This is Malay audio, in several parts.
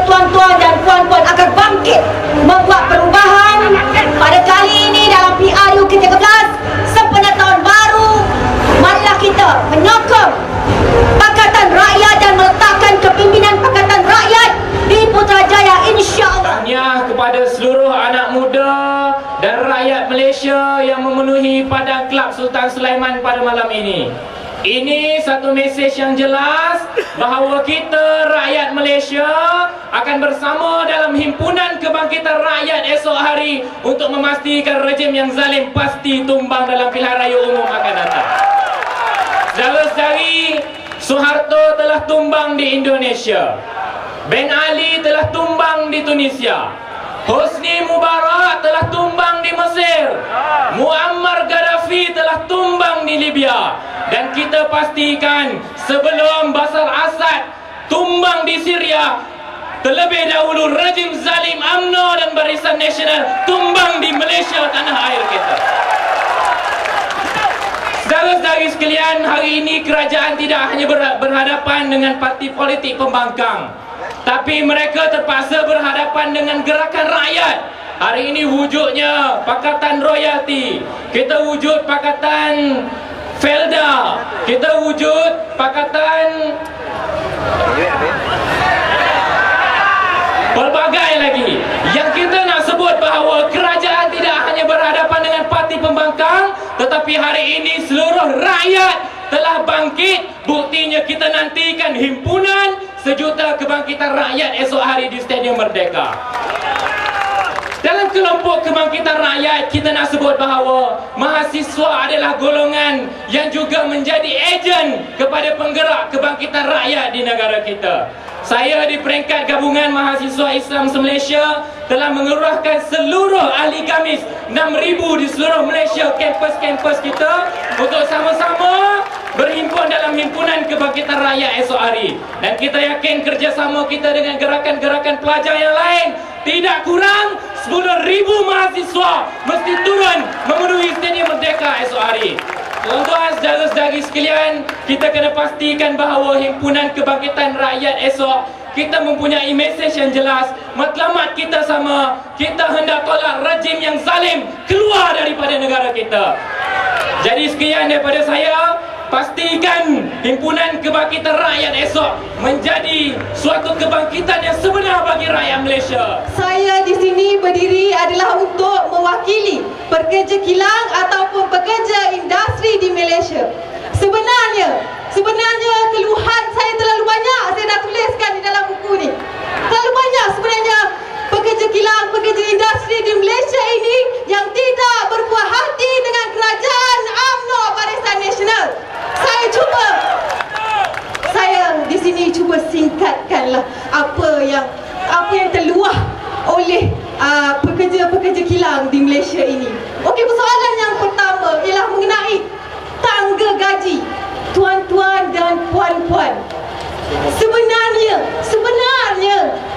tuan-tuan dan puan-puan akan bangkit membuat perubahan. Pada kali ini dalam PRU ke-13 sempena tahun baru, marilah kita menyokong Pakatan Rakyat dan meletakkan kepimpinan Pakatan Rakyat di Putrajaya, insya-Allah. Tahniah kepada seluruh anak muda dan rakyat Malaysia yang memenuhi Padang Kelab Sultan Sulaiman pada malam ini. Ini satu mesej yang jelas bahawa kita rakyat Malaysia akan bersama dalam himpunan kebangkitan rakyat esok hari untuk memastikan rejim yang zalim pasti tumbang dalam pilihan raya umum akan datang. Saudara-saudari, Suharto telah tumbang di Indonesia, Ben Ali telah tumbang di Tunisia, Hosni Mubarak telah tumbang di Mesir, Muammar Gaddafi telah tumbang di Libya, dan kita pastikan sebelum Bashar Assad tumbang di Syria, terlebih dahulu rejim zalim UMNO dan Barisan Nasional tumbang di Malaysia, tanah air kita. Saudara-saudari sekalian, hari ini kerajaan tidak hanya berhadapan dengan parti politik pembangkang, tapi mereka terpaksa berhadapan dengan gerakan rakyat. Hari ini wujudnya Pakatan Royalty, kita wujud Pakatan Felda, kita wujud Pakatan pelbagai lagi. Yang kita nak sebut bahawa kerajaan tidak hanya berhadapan dengan parti pembangkang, tetapi hari ini seluruh rakyat telah bangkit. Buktinya kita nantikan himpunan sejuta kebangkitan rakyat esok hari di Stadium Merdeka. Dalam kelompok kebangkitan rakyat, kita nak sebut bahawa mahasiswa adalah golongan yang juga menjadi ejen kepada penggerak kebangkitan rakyat di negara kita. Saya di peringkat Gabungan Mahasiswa Islam Se-Malaysia telah mengerahkan seluruh ahli gamis 6,000 di seluruh Malaysia, kampus-kampus kita, untuk sama-sama berhimpun dalam himpunan kebangkitan rakyat esok hari. Dan kita yakin kerjasama kita dengan gerakan-gerakan pelajar yang lain tidak kurang 10,000 mahasiswa mesti turun memenuhi Stadium Merdeka esok hari. Tuan-tuan, saudara-saudari sekalian, kita kena pastikan bahawa himpunan kebangkitan rakyat esok kita mempunyai mesej yang jelas. Matlamat kita sama, kita hendak tolak rejim yang zalim keluar daripada negara kita. Jadi sekian daripada saya. Pastikan himpunan kebangkitan rakyat esok menjadi suatu kebangkitan yang sebenar bagi rakyat Malaysia. Saya di sini berdiri adalah untuk mewakili pekerja kilang ataupun pekerja industri di Malaysia. Sebenarnya keluhan saya terlalu banyak, saya dah tuliskan di dalam buku ni. Terlalu banyak sebenarnya pekerja kilang, pekerja industri di Malaysia ini yang tidak berpuas hati dengan kerajaan UMNO Barisan Nasional. Saya di sini cuba singkatkanlah apa yang terluah oleh pekerja-pekerja kilang di Malaysia ini. Okey, persoalan yang pertama ialah mengenai tangga gaji tuan-tuan dan puan-puan. Sebenarnya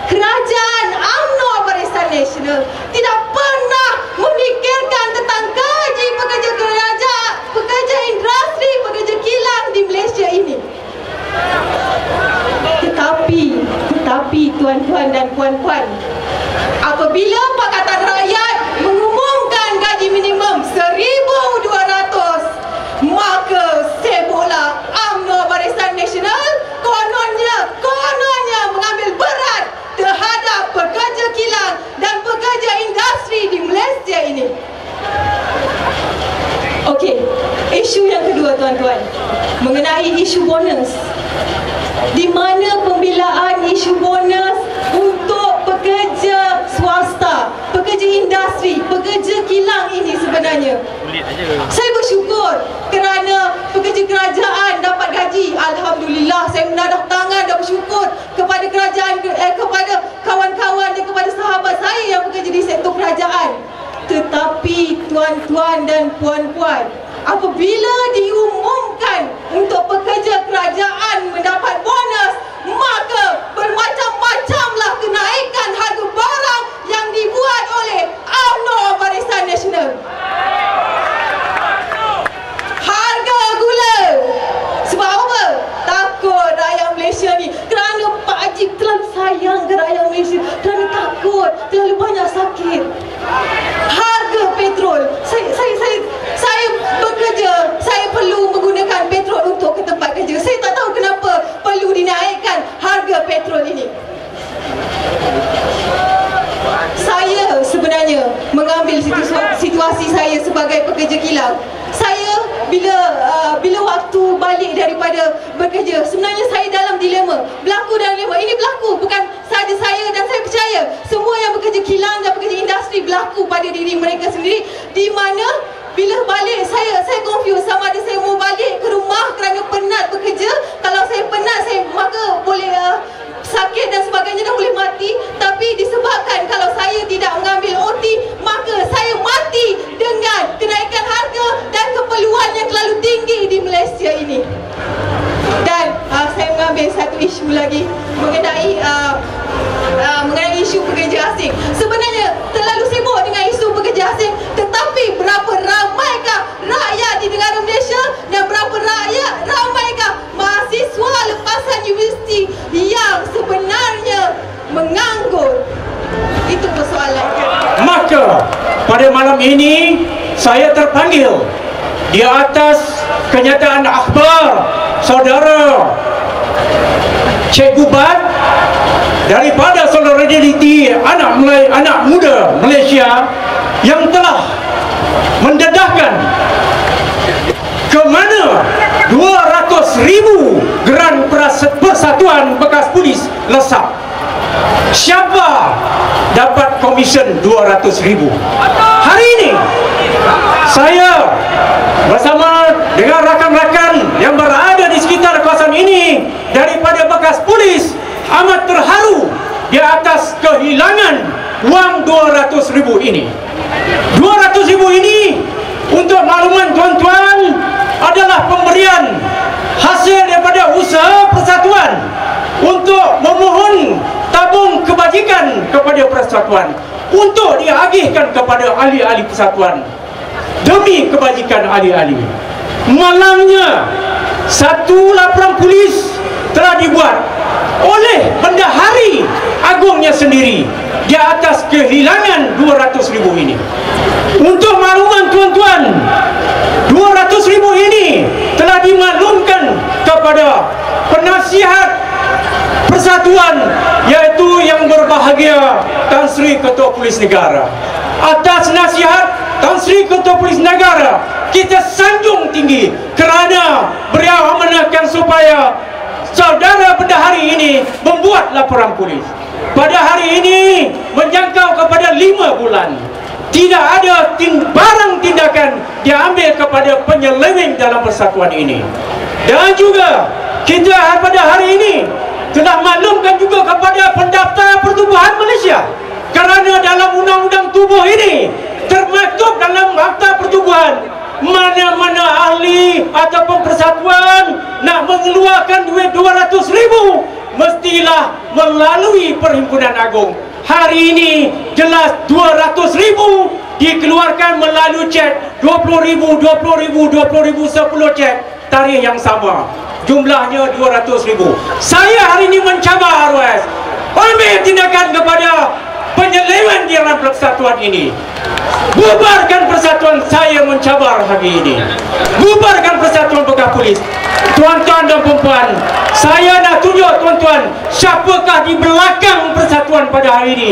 kerajaan UMNO Barisan Nasional tidak pernah memikirkan tentang gaji pekerja kerajaan, pekerja industri, pekerja kilang di Malaysia ini. Tetapi tuan-tuan dan puan-puan, apabila Pakatan Rakyat mengumumkan gaji minimum 1,200, maka sebola UMNO Barisan Nasional kononnya mengambil berat terhadap pekerja kilang dan pekerja industri di Malaysia ini. Okey, isu yang kedua tuan-tuan, mengenai isu bonus. Di mana pembelaan isu bonus untuk pekerja swasta, pekerja industri, pekerja kilang ini sebenarnya? Saya bersyukur kerana pekerja kerajaan dapat gaji. Alhamdulillah, saya menadah tangan dan bersyukur kepada kerajaan, kepada kawan-kawan dan kepada sahabat saya yang bekerja di sektor kerajaan. Tetapi tuan-tuan dan puan-puan, apabila diumumkan untuk pekerja kerajaan mendapat bonus, maka bermacam-macamlah kenaikan harga barang yang dibuat oleh UMNO Barisan Nasional. Harga gula. Sebab apa? Takut rakyat Malaysia ni, kerana Pak Ajib terlalu sayang ke rakyat Malaysia terlalu banyak sakit. Harga petrol, saya bekerja, saya perlu menggunakan petrol untuk ke tempat kerja. Saya tak tahu kenapa perlu dinaikkan harga petrol ini. Saya sebenarnya mengambil situasi saya sebagai pekerja kilang. Saya bila waktu balik daripada bekerja, sebenarnya saya dalam dilema. Berlaku dalam dilema. Ini berlaku bukan sahaja saya, dan saya percaya semua yang bekerja kilang dan bekerja industri berlaku pada diri mereka sendiri, di mana bila balik saya confuse sama ada saya mau balik ke rumah kerana penat bekerja. Kalau saya penat, maka boleh sakit dan sebagainya dan boleh mati. Tapi disebabkan kalau saya tidak mengambil OT, maka saya mati dengan kenaikan harga dan keperluan yang terlalu tinggi di Malaysia ini. Dan saya mengambil satu isu lagi mengenai isu pekerja asing. Sebenarnya terlalu sibuk dengan isu pekerja asing, tetapi berapa ramaikah rakyat di negara Malaysia dan berapa ramaikah mahasiswa lepasan universiti yang sebenarnya menganggur? Itu persoalan. Maka pada malam ini saya terpanggil di atas kenyataan akhbar saudara Cikgu Bat daripada Solidariti anak muda Malaysia yang telah mendedahkan ke mana 200,000 geran persatuan bekas polis lesap. Siapa dapat komisen 200,000? Hari ini saya bersama dengan rakan-rakan yang berada di sekitar kawasan ini daripada bekas polis amat terharu di atas kehilangan wang 200,000 ini. 200,000 ini untuk makluman tuan-tuan adalah pemberian hasil daripada usaha persatuan untuk memohon tabung kebajikan kepada persatuan untuk diagihkan kepada ahli-ahli persatuan demi kebajikan ahli-ahli. Malangnya satu laporan polis telah dibuat oleh bendahari agungnya sendiri di atas kehilangan 200,000 ini. Untuk makluman tuan-tuan, 200,000 ini telah dimaklumkan kepada penasihat persatuan, iaitu yang berbahagia Tan Sri Ketua Polis Negara. Atas nasihat Tan Sri Ketua Polis Negara, kita sanjung tinggi kerana beliau amanahkan supaya saudara bendahari ini membuat laporan polis. Pada hari ini menjangkau kepada 5 bulan, tidak ada barang tindakan diambil kepada penyeleweng dalam persatuan ini. Dan juga kita pada hari ini telah maklumkan juga kepada pendaftar pertubuhan Malaysia, kerana dalam undang-undang tubuh ini termaktub dalam akta pertubuhan, mana-mana ahli ataupun persatuan nak mengeluarkan duit 200,000 mestilah melalui Perhimpunan Agung. Hari ini jelas 200,000 dikeluarkan melalui cek 20,000, 20,000, 20,000, 10 cek, tarikh yang sama, jumlahnya 200,000. Saya hari ini mencabar RWS, ambil tindakan kepada penyelewengan di dalam persatuan ini. Bubarkan persatuan, saya mencabar hari ini. Bubarkan persatuan bekas polis. Tuan-tuan dan perempuan, saya nak tunjuk tuan-tuan siapakah di belakang persatuan pada hari ini.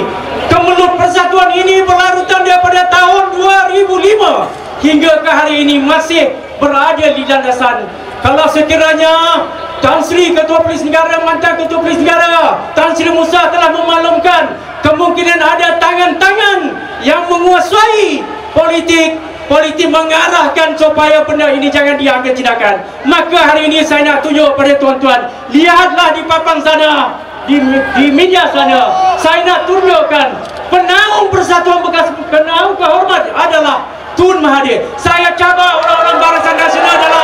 Kemelut persatuan ini berlarutan daripada tahun 2005 hingga ke hari ini masih berada di landasan. Kalau sekiranya Tan Sri Ketua Polis Negara, mantan Ketua Polis Negara Tan Sri Musa telah memaklumkan kemungkinan ada tangan-tangan yang menguasai politik mengarahkan supaya benda ini jangan diambil tindakan, maka hari ini saya nak tunjuk pada tuan-tuan, lihatlah di papan sana, di media sana, saya nak tunjukkan penaung persatuan bekas, penaung kehormat adalah Tun Mahathir. Saya cabar orang-orang Barisan Nasional dalam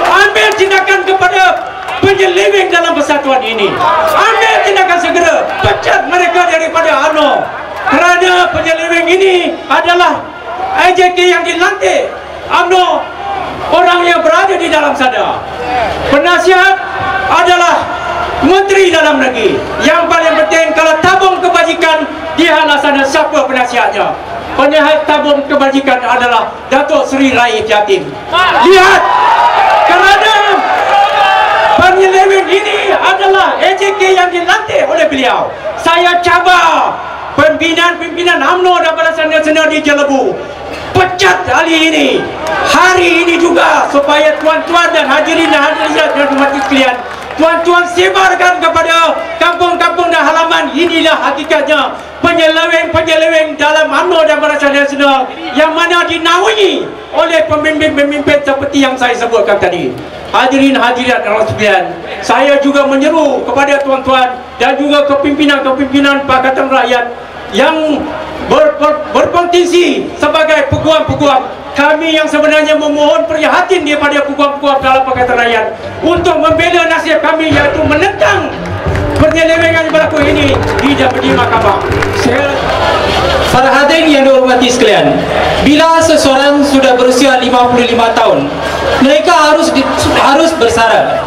ambil tindakan kepada penyeleweng dalam persatuan ini. Ambil tindakan segera, pecat mereka daripada UMNO. Kerana penyeleweng ini adalah AJK yang dilantik UMNO, orang yang berada di dalam sana. Penasihat adalah Menteri Dalam Negeri. Yang paling penting, kalau sana siapa penasihatnya? Penasihat tabung kebajikan adalah Datuk Seri Raif Jatim. Lihat, kerana penyeleweng ini adalah AJK yang dilantik oleh beliau. Saya cabar pimpinan UMNO dan Barisan Nasional di Jelebu, pecat hari ini juga, supaya tuan-tuan dan hadirin dan hadirat dan umat sekalian, tuan-tuan sebarkan kepada kampung-kampung dan halaman. Inilah hakikatnya penyeleweng dalam UMNO dan Barisan Nasional yang mana dinaungi oleh pemimpin-pemimpin seperti yang saya sebutkan tadi. Hadirin hadirat dan sekalian, saya juga menyeru kepada tuan-tuan dan juga kepimpinan Pakatan Rakyat yang berpotensi sebagai peguam-peguam. Kami yang sebenarnya memohon prihatin daripada peguam-peguam dalam Pakatan Rakyat untuk membela nasib kami, iaitu menentang penyelewengan berlaku ini di mahkamah. Para hadirin yang dihormati sekalian, bila seseorang sudah berusia 55 tahun, mereka harus bersara.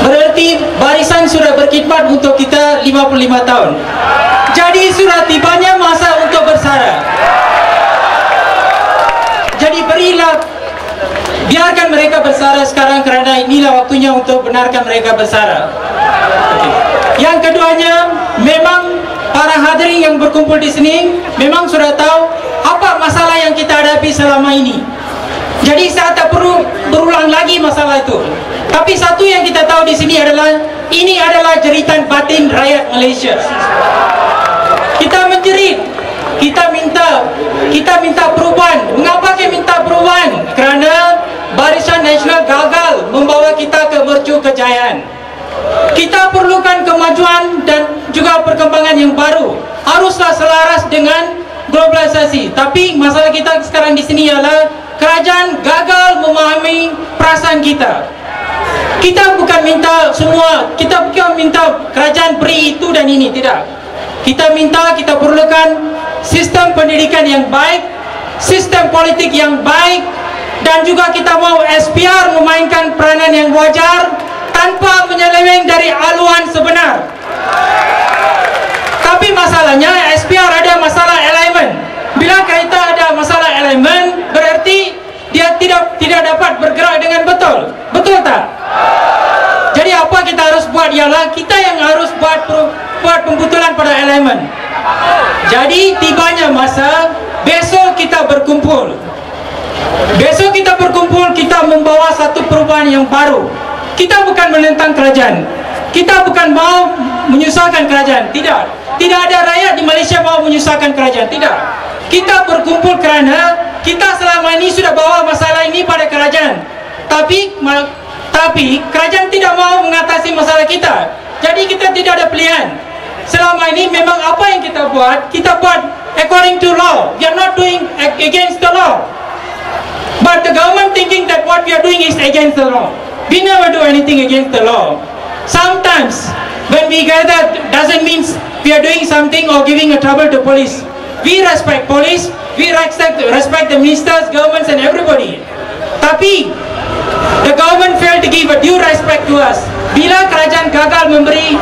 Berarti barisan sudah berkhidmat untuk kita 55 tahun. Jadi sudah tibanya masa untuk bersara. Jadi biarkan mereka bersara sekarang, kerana inilah waktunya untuk benarkan mereka bersara. Yang keduanya, memang para hadirin yang berkumpul di sini memang sudah tahu apa masalah yang kita hadapi selama ini. Jadi saya tak perlu berulang lagi masalah itu. Tapi satu yang kita tahu di sini adalah ini adalah jeritan batin rakyat Malaysia. Kita menjerit, kita minta perubahan. Mengapa kita minta perubahan? Kerana Barisan Nasional gagal membawa kita ke mercu kejayaan. Kita perlukan kemajuan dan juga perkembangan yang baru. Haruslah selaras dengan globalisasi. Tapi masalah kita sekarang di sini ialah kerajaan gagal memahami perasaan kita. Kita bukan minta kerajaan beri itu dan ini, tidak. Kita perlukan sistem pendidikan yang baik, sistem politik yang baik, dan juga kita mau SPR memainkan peranan yang wajar tanpa menyeleweng dari haluan sebenar. Tapi masalahnya SPR ada masalah elemen. Bila kita ada masalah elemen, berarti dia tidak dapat bergerak dengan betul. Betul tak? Jadi apa kita harus buat ialah kita yang harus buat pembetulan pada elemen. Jadi tibanya masa besok kita berkumpul. Kita membawa satu perubahan yang baru. Kita bukan menentang kerajaan. Kita bukan mau menyusahkan kerajaan. Tidak. Tidak ada rakyat di Malaysia mau menyusahkan kerajaan. Tidak. Kita berkumpul kerana kita selama ini sudah bawa masalah ini pada kerajaan. Tapi kerajaan tidak mau mengatasi masalah kita. Jadi kita tidak ada pilihan. Selama ini memang apa yang kita buat according to law. We are not doing against the law. But the government thinking that what we are doing is against the law. We never do anything against the law. Sometimes when we gather doesn't mean we are doing something or giving a trouble to police. We respect police, we respect the ministers, governments and everybody. Tapi the government failed to give a due respect to us. Bila kerajaan gagal memberi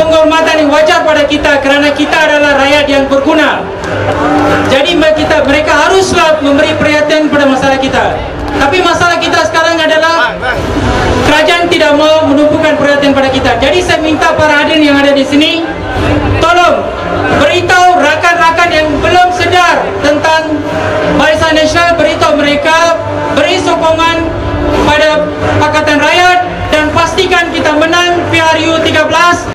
penghormatan yang wajar pada kita kerana kita adalah rakyat yang berguna. Jadi mereka haruslah memberi perhatian pada masalah kita. Tapi masalah kita sekarang adalah kerajaan tidak mau menumpukan perhatian pada kita. Jadi saya minta para hadirin yang ada di sini,